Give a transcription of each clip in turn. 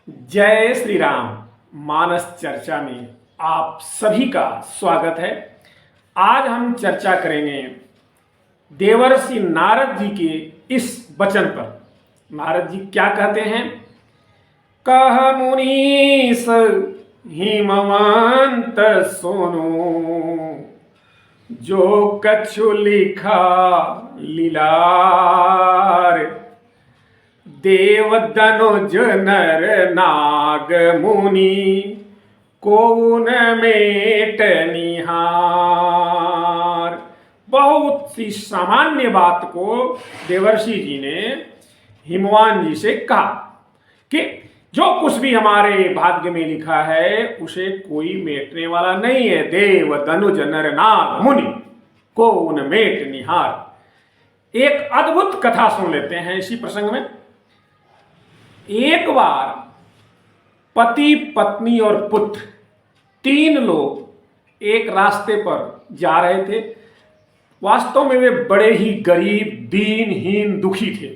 जय श्री राम। मानस चर्चा में आप सभी का स्वागत है। आज हम चर्चा करेंगे देवर्षि नारद जी के इस वचन पर। नारद जी क्या कहते हैं? कह मुनीस हिमवंत सोनो, जो कछु लिखा लीलार। देव दनुज नर नाग मुनि, कोन मेट निहार। बहुत सी सामान्य बात को देवर्षि जी ने हिमवान जी से कहा कि जो कुछ भी हमारे भाग्य में लिखा है उसे कोई मेटने वाला नहीं है। देव दनुज नर नाग मुनि, कोन मेट निहार। एक अद्भुत कथा सुन लेते हैं इसी प्रसंग में। एक बार पति पत्नी और पुत्र तीन लोग एक रास्ते पर जा रहे थे। वास्तव में वे बड़े ही गरीब, दीनहीन, दुखी थे।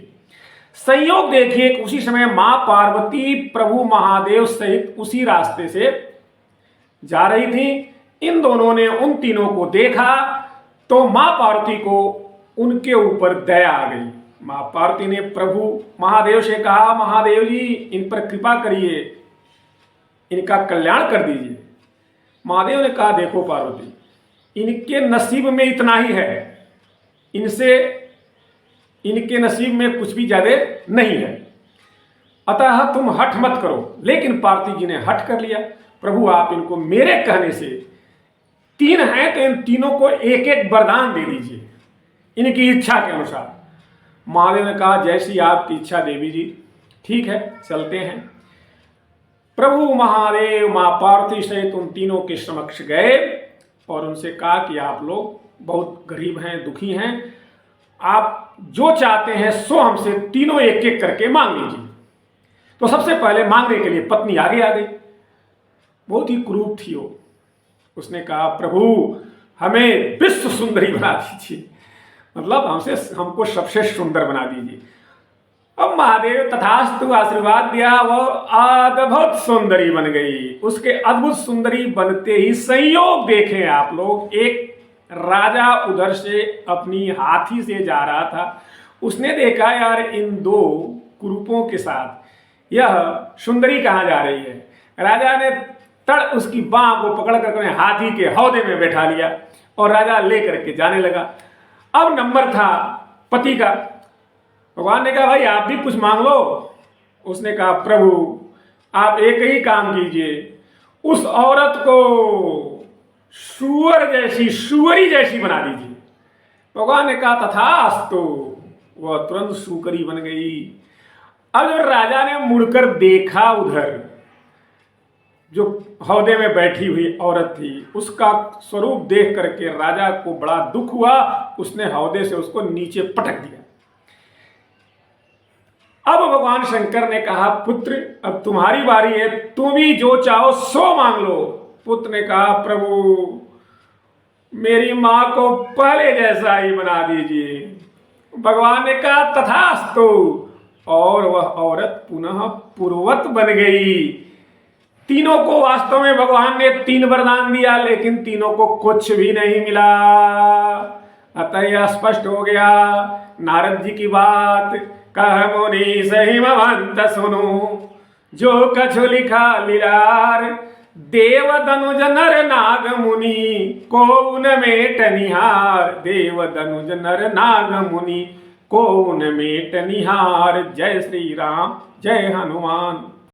संयोग देखिए कि उसी समय मां पार्वती प्रभु महादेव सहित उसी रास्ते से जा रही थी। इन दोनों ने उन तीनों को देखा तो मां पार्वती को उनके ऊपर दया आ गई। मां पार्वती ने प्रभु महादेव से कहा, महादेव जी इन पर कृपा करिए, इनका कल्याण कर दीजिए। महादेव ने कहा, देखो पार्वती, इनके नसीब में इतना ही है, इनके नसीब में कुछ भी ज्यादा नहीं है, अतः तुम हठ मत करो। लेकिन पार्वती जी ने हठ कर लिया। प्रभु आप इनको मेरे कहने से, तीन हैं तो इन तीनों को एक एक वरदान दे दीजिए इनकी इच्छा के अनुसार। महादेव ने कहा, जैसी आपकी इच्छा देवी जी, ठीक है चलते हैं। प्रभु महादेव मां पार्वती सहित उन तीनों के समक्ष गए और उनसे कहा कि आप लोग बहुत गरीब हैं, दुखी हैं, आप जो चाहते हैं सो हमसे तीनों एक एक करके मांग लीजिए। तो सबसे पहले मांगने के लिए पत्नी आगे आ गई। बहुत ही क्रूर थी वो। उसने कहा, प्रभु हमें विश्व सुंदरी बना दीजिए, मतलब हमको सबसे सुंदर बना दीजिए। अब महादेव तथास्तु आशीर्वाद दिया, वो अद्भुत सुंदरी बन गई। उसके अद्भुत सुंदरी बनते ही संयोग देखें आप लोग, एक राजा उधर से अपनी हाथी से जा रहा था। उसने देखा यार इन दो कुरूपों के साथ यह सुंदरी कहाँ जा रही है। राजा ने तड़ उसकी बांह को पकड़ कर हाथी के हौदे में बैठा लिया और राजा लेकर के जाने लगा। अब नंबर था पति का। भगवान ने कहा, भाई आप भी कुछ मांग लो। उसने कहा, प्रभु आप एक ही काम कीजिए, उस औरत को सुअरी जैसी बना दीजिए। भगवान ने कहा, तथास्तु। वह तुरंत सुकरी बन गई। अब जब राजा ने मुड़कर देखा, उधर जो हौदे में बैठी हुई औरत थी, उसका स्वरूप देख करके राजा को बड़ा दुख हुआ। उसने हौदे से उसको नीचे पटक दिया। अब भगवान शंकर ने कहा, पुत्र अब तुम्हारी बारी है, तुम भी जो चाहो सो मांग लो। पुत्र ने कहा, प्रभु मेरी मां को पहले जैसा ही बना दीजिए। भगवान ने कहा, तथास्तु। और वह औरत पुनः पूर्ववत बन गई। तीनों को वास्तव में भगवान ने तीन वरदान दिया, लेकिन तीनों को कुछ भी नहीं मिला। अतः यह स्पष्ट हो गया नारद जी की बात, कह मुनीस हिमवंत सुनो, जो कछु लिखा लीलार। देव दनुज नर नाग मुनि, कोन मेट निहार। देव दनुज नर नाग मुनि, कोन मेट निहार। जय श्री राम, जय हनुमान।